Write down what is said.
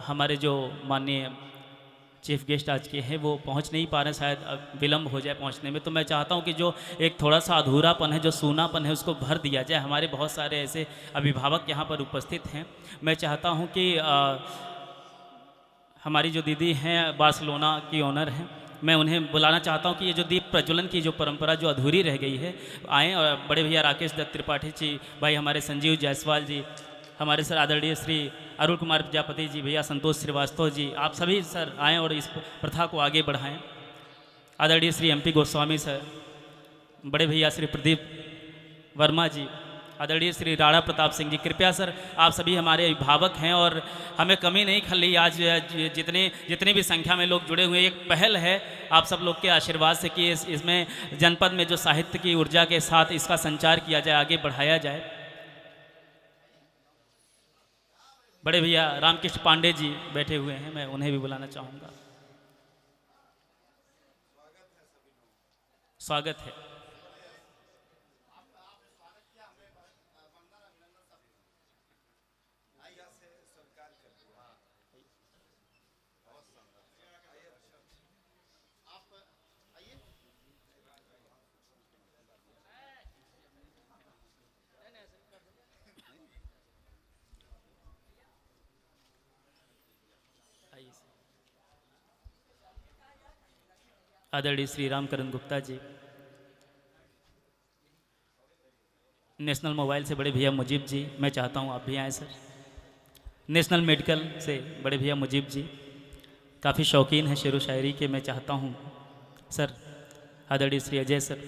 हमारे जो माननीय चीफ गेस्ट आज के हैं वो पहुंच नहीं पा रहे हैं, शायद विलम्ब हो जाए पहुंचने में। तो मैं चाहता हूं कि जो एक थोड़ा सा अधूरापन है, जो सूनापन है, उसको भर दिया जाए। हमारे बहुत सारे ऐसे अभिभावक यहाँ पर उपस्थित हैं। मैं चाहता हूं कि हमारी जो दीदी हैं बार्सिलोना की ओनर हैं, मैं उन्हें बुलाना चाहता हूं कि ये जो दीप प्रज्वलन की जो परंपरा जो अधूरी रह गई है, आएँ। और बड़े भैया राकेश दत्त त्रिपाठी जी, भाई हमारे संजीव जायसवाल जी, हमारे सर आदरणीय श्री अरुण कुमार प्रजापति जी, भैया संतोष श्रीवास्तव जी, आप सभी सर आएँ और इस प्रथा को आगे बढ़ाएं। आदरणीय श्री MP गोस्वामी सर, बड़े भैया श्री प्रदीप वर्मा जी, आदरणीय श्री राणा प्रताप सिंह जी, कृपया सर आप सभी हमारे अभिभावक हैं और हमें कमी नहीं खली। आज जितने भी संख्या में लोग जुड़े हुए, एक पहल है आप सब लोग के आशीर्वाद से कि इसमें जनपद में जो साहित्य की ऊर्जा के साथ इसका संचार किया जाए, आगे बढ़ाया जाए। बड़े भैया रामकृष्ण पांडे जी बैठे हुए हैं, मैं उन्हें भी बुलाना चाहूँगा। स्वागत है। आदरणीय श्री रामकरण गुप्ता जी, नेशनल मोबाइल से बड़े भैया मुजीब जी, मैं चाहता हूँ आप भी आएँ सर। नेशनल मेडिकल से बड़े भैया मुजीब जी काफ़ी शौकीन है शेरो शायरी के, मैं चाहता हूँ सर। आदरणीय श्री अजय सर,